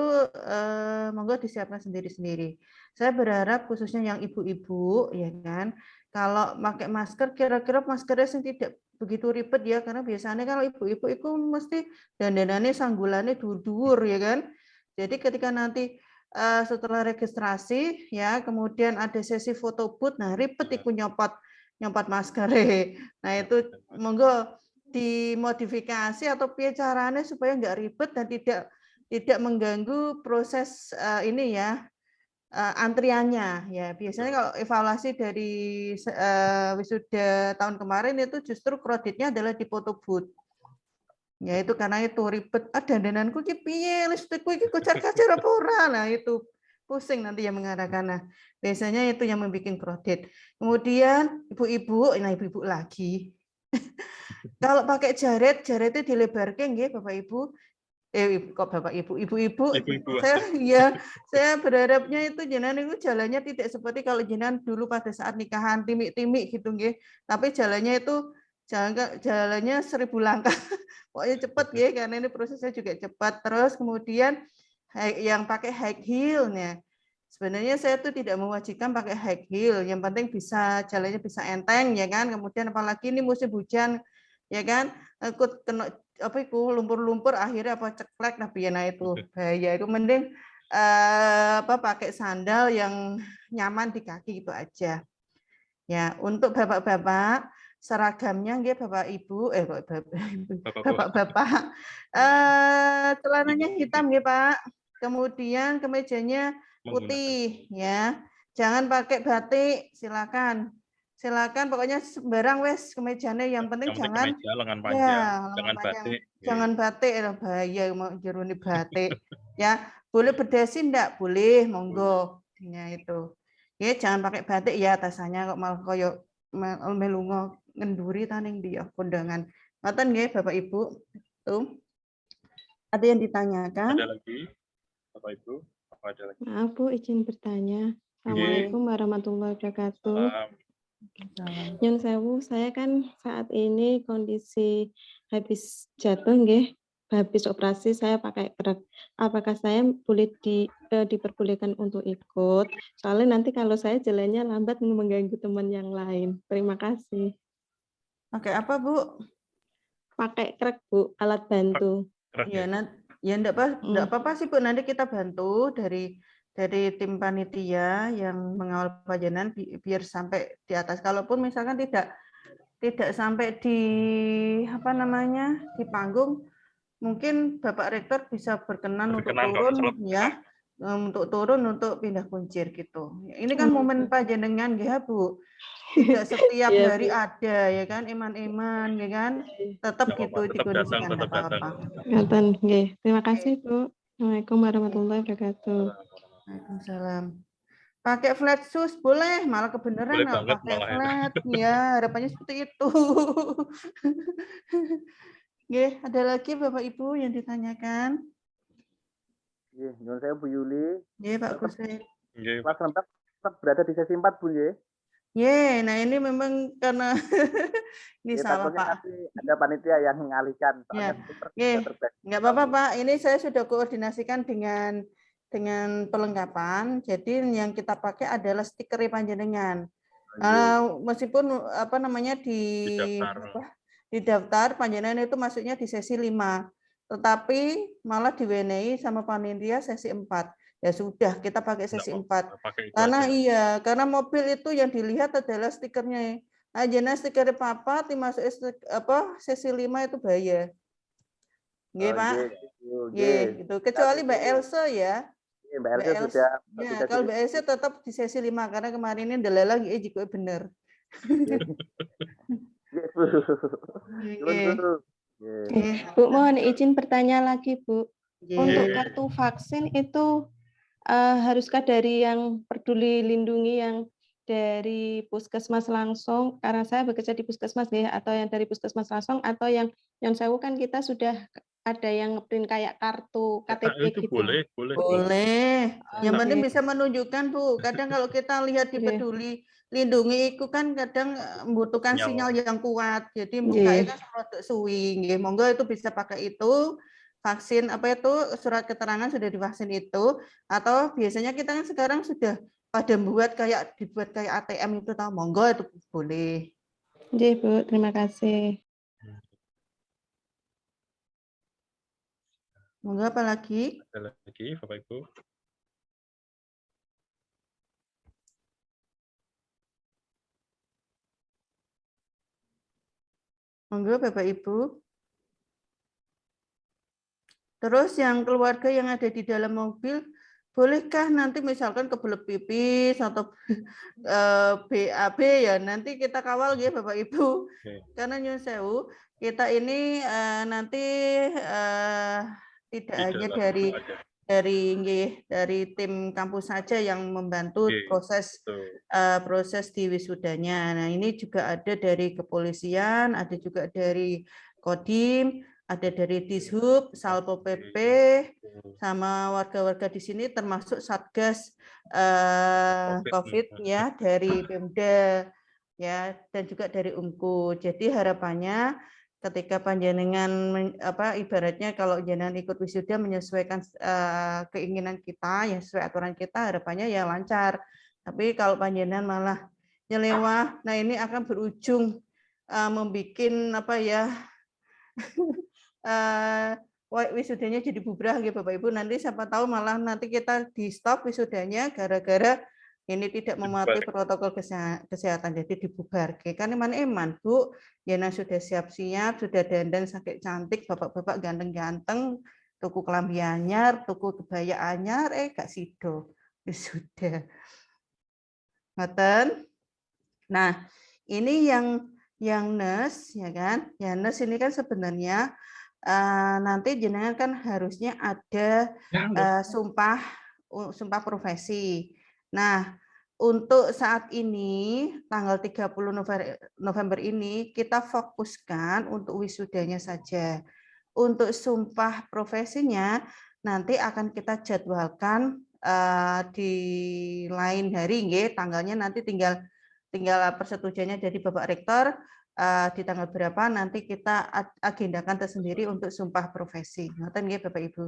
monggo disiapkan sendiri-sendiri. Saya berharap khususnya yang ibu-ibu ya kan, kalau pakai masker kira-kira maskernya sing tidak begitu ribet ya karena biasanya kalau ibu-ibu itu mesti dandanannya sanggulannya dhuwur-dhuwur ya kan. Jadi ketika nanti setelah registrasi ya kemudian ada sesi foto booth, nah ribet iku nyopot masker. Nah itu monggo dimodifikasi atau piye caranya supaya nggak ribet dan tidak mengganggu proses ini ya antriannya ya. Biasanya kalau evaluasi dari wisuda tahun kemarin itu justru kreditnya adalah di foto booth. Ya itu karena itu ribet. Dandananku ki piye, lipstikku iki kocar-kacir apa ora. Nah itu pusing nanti yang mengarahkan. Nah, biasanya itu yang membuat kredit. Kemudian ibu-ibu, nah ibu-ibu lagi. Kalau pakai jaretnya dilebarkan nggih Bapak Ibu. Kok Bapak Ibu, ibu-ibu. Saya berharapnya itu jenengan itu jalannya tidak seperti kalau jenengan dulu pada saat nikahan timik-timik gitu nggih. Tapi jalannya itu jalannya 1000 langkah. Pokoknya cepat nggih karena ini prosesnya juga cepat. Terus kemudian yang pakai high heel-nya. Sebenarnya saya tuh tidak mewajibkan pakai high heel, yang penting bisa jalannya bisa enteng ya kan. Kemudian apalagi ini musim hujan ya kan, ikut kena apa itu lumpur-lumpur akhirnya apa ceklek nah piye itu bahaya. Itu mending pakai sandal yang nyaman di kaki itu aja. Ya, untuk bapak-bapak seragamnya nggih Bapak Ibu Bapak-bapak celananya hitam nggih Pak. Kemudian kemejanya putih ya. Jangan pakai batik, silakan. silakan pokoknya sembarang wes kemejane yang penting Yang penting jangan kemeja lengan ya panjang, lengan jangan panjang. batik. Jangan batik lah bahaya mau jeruni batik. Ya, boleh berdasi enggak? Boleh, monggo. Ya itu. Ya jangan pakai batik ya atasannya kok malah koyo melungo ngenduri taning dia kondangan. Ngoten nggih Bapak Ibu. Tuh. Ada yang ditanyakan? Ada lagi, Bapak Ibu? Apa ada lagi? Maaf Bu, izin bertanya. Assalamualaikum warahmatullahi wabarakatuh. Salam. Nyun sewu, saya kan saat ini kondisi habis jatuh nggih, habis operasi saya pakai krek. Apakah saya boleh diperbolehkan untuk ikut? Soalnya nanti kalau saya jalannya lambat mengganggu teman yang lain. Terima kasih. Pakai apa, Bu? Pakai krek Bu, alat bantu. Ya, ya enggak apa-apa sih Bu, nanti kita bantu dari tim panitia yang mengawal pajanan biar sampai di atas. Kalaupun misalkan tidak sampai di apa namanya di panggung, mungkin Bapak Rektor bisa berkenan untuk turun ya, untuk pindah kuncir gitu. Ini kan momen pajenengan ya Bu. Tidak setiap hari ada ya kan, iman-iman ya kan, tetap gitu dikondisikan enggak apa-apa. Terima kasih Bu. Assalamualaikum warahmatullahi wabarakatuh. Waalaikumsalam. Pakai flat shoes boleh, malah kebenaran kalau pakai flat ya, harapannya seperti itu. Nggih, ada lagi Bapak Ibu yang ditanyakan? Nggih, nyuwun sewu Bu Yuli. Nggih, Pak Kusir. Nggih, Mas Rentak tetap berada di sesi 4 Bu nggih. Ye, nah ini memang karena ini salah Pak. Nanti ada panitia yang mengalihkan. Ya, nggak apa-apa Pak. Ini saya sudah koordinasikan dengan perlengkapan. Jadi yang kita pakai adalah stiker panjenengan. Meskipun apa namanya di daftar panjenengan itu masuknya di sesi 5, tetapi malah diwenehi sama panitia sesi 4. Ya sudah, kita pakai sesi 4. Karena mobil itu yang dilihat adalah stikernya. Nah, jenis stiker papat dimasuk sesi 5 itu bahaya. Nggih, Pak. Nggih, gitu. Kecuali Mbak Elsa ya. Mbak Elsa sudah. Ya, kalau Mbak Elsa tetap di sesi 5 karena kemarin ini delalah jika benar. Bu, mohon izin bertanya lagi, Bu. Untuk kartu vaksin itu haruskah dari yang peduli lindungi yang dari puskesmas langsung, karena saya bekerja di puskesmas ya, atau yang dari puskesmas langsung, atau yang sewu kan kita sudah ada yang ngeprint kayak kartu KTP itu gitu. Boleh. Yang penting bisa menunjukkan Bu. Kadang kalau kita lihat di peduli lindungi itu kan kadang membutuhkan sinyal yang kuat. Jadi mukanya kan rada suwi. Monggo itu bisa pakai itu. Vaksin apa itu surat keterangan sudah divaksin itu, atau biasanya kita kan sekarang sudah pada dibuat kayak ATM itu tahu, monggo itu boleh. Iya Bu, terima kasih. Monggo apa lagi? Ada lagi Bapak Ibu? Monggo Bapak Ibu. Terus yang keluarga yang ada di dalam mobil, bolehkah nanti misalkan kebelet pipis atau BAB ya, nanti kita kawal ya Bapak Ibu. Karena nyuwun sewu, kita ini nanti tidak hanya dari tim kampus saja yang membantu proses di wisudanya. Nah, ini juga ada dari kepolisian, ada juga dari Kodim, ada dari Dishub, Salpo PP, sama warga-warga di sini termasuk Satgas COVID ya dari Pemda ya, dan juga dari UMKU. Jadi harapannya ketika panjenengan ibaratnya kalau jenengan ikut wisuda menyesuaikan keinginan kita ya sesuai aturan kita, harapannya ya lancar. Tapi kalau panjenengan malah nyelewah, nah ini akan berujung membuat wisudanya jadi bubrah gitu Bapak Ibu. Nanti siapa tahu malah nanti kita di stop wisudanya gara-gara ini tidak mematuhi protokol kesehatan, jadi dibubar. Kan eman Bu, Yana sudah siap-siap, sudah dandan sakit cantik, bapak-bapak ganteng-ganteng, tuku kelambi anyar, tuku kebaya anyar, gak sido. Sudah. Ngoten. Nah, ini yang NES ya kan. Ya NES ini kan sebenarnya nanti jenengan kan harusnya ada sumpah profesi. Nah, untuk saat ini tanggal 30 November ini kita fokuskan untuk wisudanya saja. Untuk sumpah profesinya nanti akan kita jadwalkan di lain hari, nggih, tanggalnya nanti tinggal persetujuannya dari Bapak Rektor di tanggal berapa nanti kita agendakan tersendiri untuk sumpah profesi. Ngoten nggih Bapak Ibu.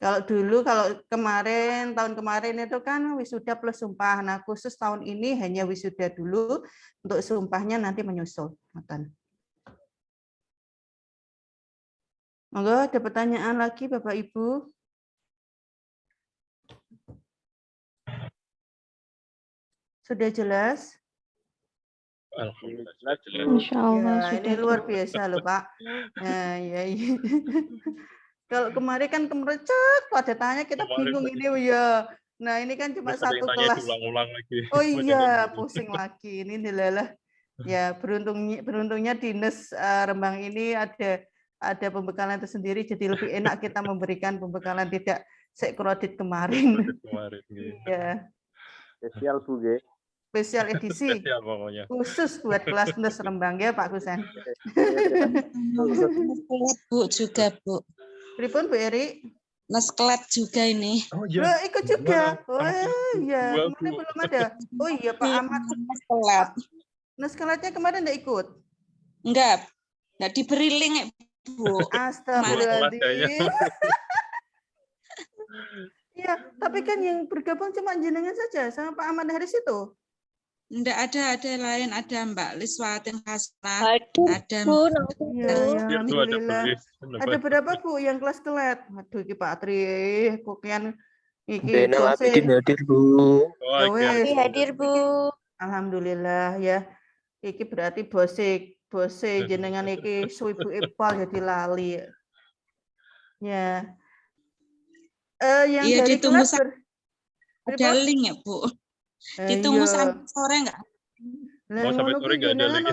Kalau kemarin tahun kemarin itu kan wisuda plus sumpah. Nah, khusus tahun ini hanya wisuda dulu, untuk sumpahnya nanti menyusul. Ngoten. Monggo ada pertanyaan lagi Bapak Ibu? Sudah jelas? Alhamdulillah sudah jelas. Insya Allah Ya, sudah ini luar biasa loh Pak. Nah, ya. Kalau kemarin kan kemerecek, pada tanya kita bingung ini ya. Nah ini kan cuma Terus ada satu yang tanya kelas. diulang-ulang lagi. Oh iya, pusing lagi. Ini adalah ya beruntungnya dinas Rembang ini ada pembekalan tersendiri, jadi lebih enak kita memberikan pembekalan tidak sekrodit kemarin. Kemarin, gitu. Ya. Spesial Bu G. Spesial edisi. Spesial pokoknya. Khusus buat kelas NES Rembang ya Pak Kusen. Bu juga Bu. Pripun Bu Eri? Nesklet juga ini. Oh Loh, ikut juga. Oh iya, Dua, kemarin Bu. belum ada. Oh iya Pak Ahmad. Nesklet. Neskletnya kemarin enggak ikut. Enggak diberi link Bu. Astagfirullahaladzim. Iya, tapi kan yang bergabung cuma jenengan saja sama Pak Ahmad Haris itu. Enggak ada lain, ada Mbak Liswatin Hasnah, ada Iya, ya, alhamdulillah. Ada berapa Bu yang kelas kelet? Aduh, iki Pak Tri, kokian iki Zainal Abidin hadir Bu. hadir Bu. Alhamdulillah ya. Iki berarti bose jenengan iki Ibu Ipal jadi lali. Ya. Yang iya, dari ditunggu kelas ada link ya Bu. Ditunggu sampai sore enggak? Mau sampai sore nggak ada link.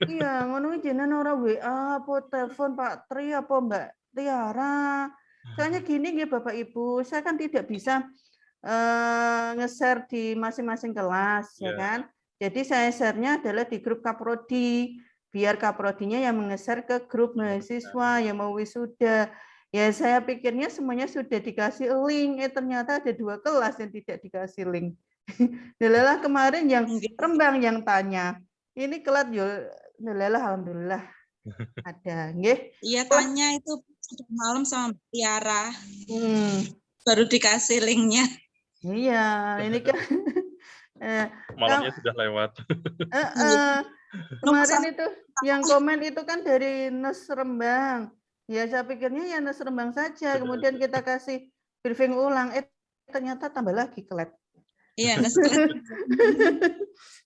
Iya, ngono jenengan ora WA apa telepon Pak Tri apa Mbak Tiara. Soalnya gini ya Bapak Ibu, saya kan tidak bisa nge-share di masing-masing kelas ya kan. Jadi saya share-nya adalah di grup Kaprodi. Biar Kaprodinya yang nge-share ke grup mahasiswa yang mau wisuda. Ya saya pikirnya semuanya sudah dikasih link, ternyata ada 2 kelas yang tidak dikasih link. Delalah kemarin yang Rembang yang tanya. Ini kelat yo, delalah alhamdulillah ada, nggih. Iya, tanya itu malam sama Mbak Tiara. Baru dikasih linknya. Iya, ini kan malamnya sudah lewat. Kemarin itu yang komen itu kan dari NES Rembang. Ya saya pikirnya ya NES Rembang saja. Kemudian kita kasih briefing ulang. Ternyata tambah lagi kelet. Iya, nesklet.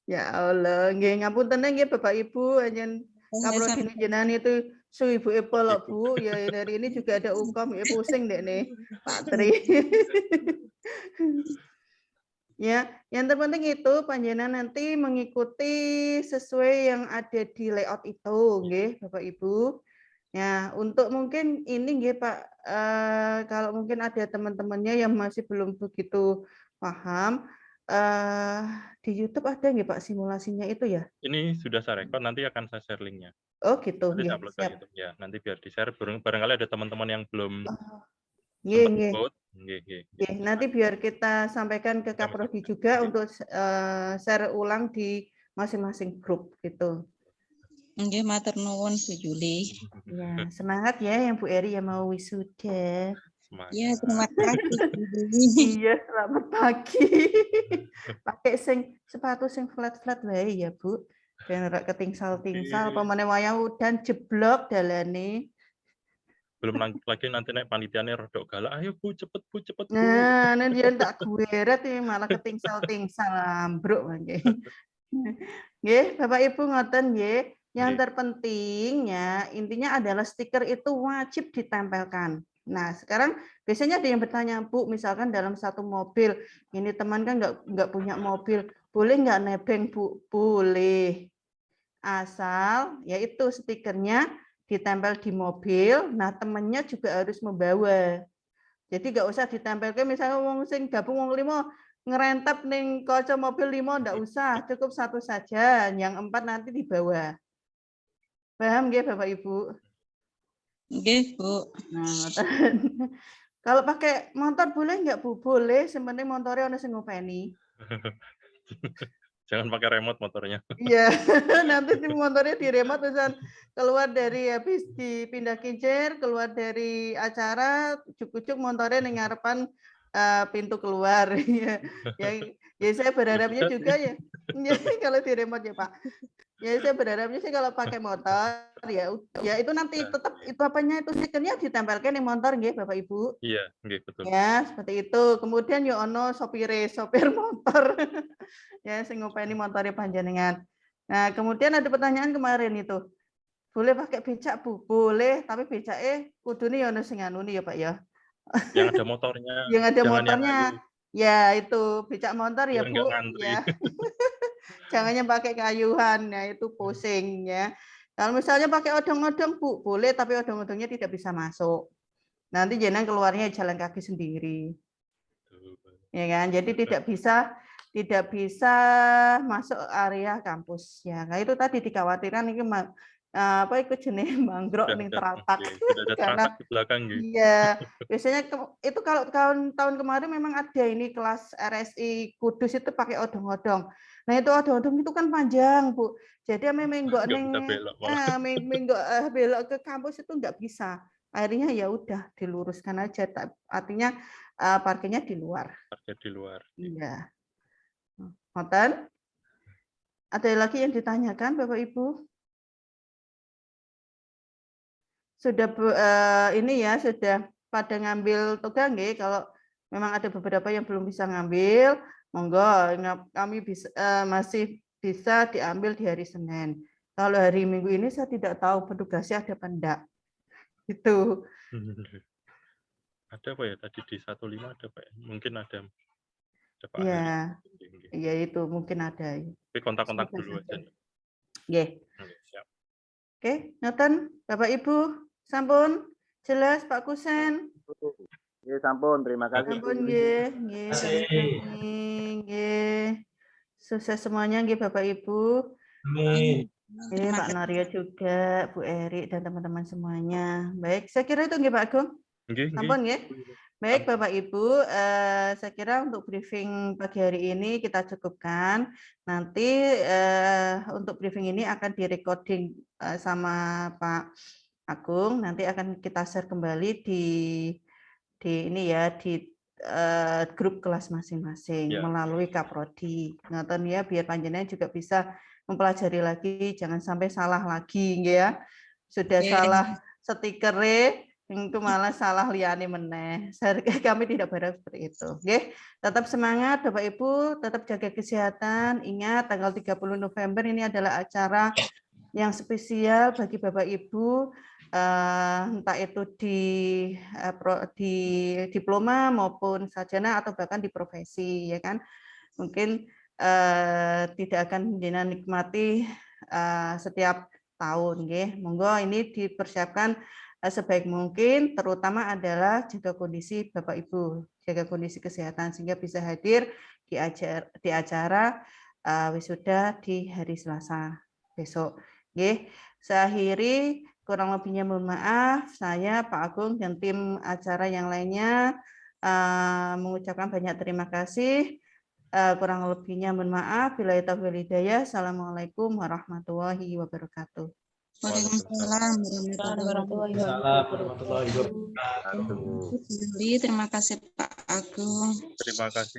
Ya Allah, nggih ngapunten nggih Bapak Ibu, anjen Kaprodi jenengan itu Ibu Ipol Bu, ya dari ini juga ada Ukom, ya pusing deh nih Pak Tri. Ya, yang terpenting itu panjenengan nanti mengikuti sesuai yang ada di layout itu, nggih Bapak Ibu. Ya, untuk mungkin ini nggih Pak, kalau mungkin ada teman-temannya yang masih belum begitu paham, di YouTube ada nggak Pak simulasinya itu ya? Ini sudah saya rekod, nanti akan saya share linknya. Oh gitu, Nanti ya, saya upload ke YouTube ya. Nanti biar di share. Barangkali ada teman-teman yang belum nggih. ikut. Nanti biar kita sampaikan ke Kaprodi juga untuk share ulang di masing-masing grup gitu. Nggih, matur nuwun Bu Juli. Ya, semangat ya yang Bu Eri yang mau wisuda. Iya, terima kasih. Iya, selamat pagi. Pakai sepatu sing flat-flat wae ya, Bu. Ben ora ketingsal-tingsal apa meneh wayang udan jeblok dalane. Belum lagi nanti naik panitiane rodok galak. Ayo Bu, cepet Bu. Nah, nanti dia tak gueret ini malah ketingsal-tingsal ambruk nggih. Nggih, Bapak Ibu ngoten nggih. Yang terpenting ya, intinya adalah stiker itu wajib ditempelkan. Nah, sekarang biasanya ada yang bertanya, Bu, misalkan dalam satu mobil, ini teman kan nggak punya mobil, boleh nggak nebeng, Bu? Boleh. Asal yaitu stikernya ditempel di mobil, nah temannya juga harus membawa. Jadi nggak usah ditempelkan, misalnya wong sing gabung wong 5 ngerentap ning kaca mobil 5, nggak usah, cukup 1 saja, yang 4 nanti dibawa. Paham nggih Bapak Ibu? Nggih, Bu. Nah, kalau pakai motor boleh nggak, Bu? Boleh, sebenarnya motornya ono sing ngopeni. Jangan pakai remote motornya. Iya, nanti di motornya di remote misalkan keluar dari habis dipindah kincir, keluar dari acara, cucuk-cucuk motornya ning ngarepan pintu keluar. Ya saya berharapnya juga ya. Kalau di remote ya, Pak. Ya saya berharapnya sih kalau pakai motor ya itu nanti tetap itu apanya itu stikernya ditempelkan di motor nggih Bapak Ibu. Iya, nggih betul. Ya, seperti itu. Kemudian yo ono sopir motor. Ya, sing ngopeni motore panjenengan. Nah, kemudian ada pertanyaan kemarin itu. Boleh pakai becak, Bu? Boleh, tapi becake kudune yo ono sing anune ya, Pak ya. Yang ada motornya. Yang ada jangan motornya. Ya, itu becak motor ya, Biar Bu. nggak ngantri. Ya. Jangan yang pakai kayuhan, ya itu pusing ya. Kalau misalnya pakai odong-odong, Bu, boleh tapi odong-odongnya tidak bisa masuk. Nanti jenengan keluarnya jalan kaki sendiri. Ya kan? Jadi tidak bisa masuk area kampus ya. Nah, itu tadi dikhawatirkan ini apa itu jenis manggrok ning teratak. Sudah ada teratak di belakang gitu. Iya, biasanya itu kalau tahun kemarin memang ada ini kelas RSI Kudus itu pakai odong-odong. Nah, itu odong-odong itu kan panjang, Bu. Jadi menggok ning belok ke kampus itu nggak bisa. Akhirnya ya udah diluruskan aja, artinya parkirnya di luar. Parkir di luar. Iya. Ngoten? Ada lagi yang ditanyakan Bapak Ibu? Sudah ini ya, sudah pada ngambil tugas nggih, kalau memang ada beberapa yang belum bisa ngambil, monggo kami bisa masih bisa diambil di hari Senin. Kalau hari Minggu ini saya tidak tahu petugasnya ada apa enggak. Itu. Ada apa ya tadi di 15 ada Pak? Mungkin ada. Pak. Iya. Iya itu mungkin ada. Tapi kontak-kontak dulu aja. Nggih. Siap. Oke, ngoten Bapak Ibu, sampun jelas Pak Kusen. Ya, sampun, terima kasih. Sampun nggih, nggih. Sukses semuanya nggih Bapak Ibu. Amin. Pak Naryo juga, Bu Erik dan teman-teman semuanya. Baik, saya kira itu nggih Pak Agung. Sampun nggih. Baik Bapak Ibu, saya kira untuk briefing pagi hari ini kita cukupkan. Nanti untuk briefing ini akan direcording sama Pak Agung. Nanti akan kita share kembali di ini ya di grup kelas masing-masing melalui Kaprodi. Ngoten ya biar panjenengan juga bisa mempelajari lagi, jangan sampai salah lagi ya. Sudah salah stikernya itu malah salah liane meneh. Kami tidak berharap seperti itu. Oke, tetap semangat Bapak Ibu, tetap jaga kesehatan. Ingat tanggal 30 November ini adalah acara yang spesial bagi Bapak Ibu, entah itu di diploma maupun sarjana atau bahkan di profesi, ya kan? Mungkin tidak akan dinikmati setiap tahun, nggih. Monggo ini dipersiapkan sebaik mungkin, terutama adalah jaga kondisi Bapak Ibu, jaga kondisi kesehatan sehingga bisa hadir di acara wisuda di hari Selasa besok. Nggih, saya akhiri, kurang lebihnya mohon maaf. Saya Pak Agung dan tim acara yang lainnya mengucapkan banyak terima kasih. Kurang lebihnya mohon maaf. Billahi taufiq wal hidayah. Assalamualaikum warahmatullahi wabarakatuh. Waalaikumsalam warahmatullahi wabarakatuh. Aduh. Terima kasih Pak Agung. Terima kasih.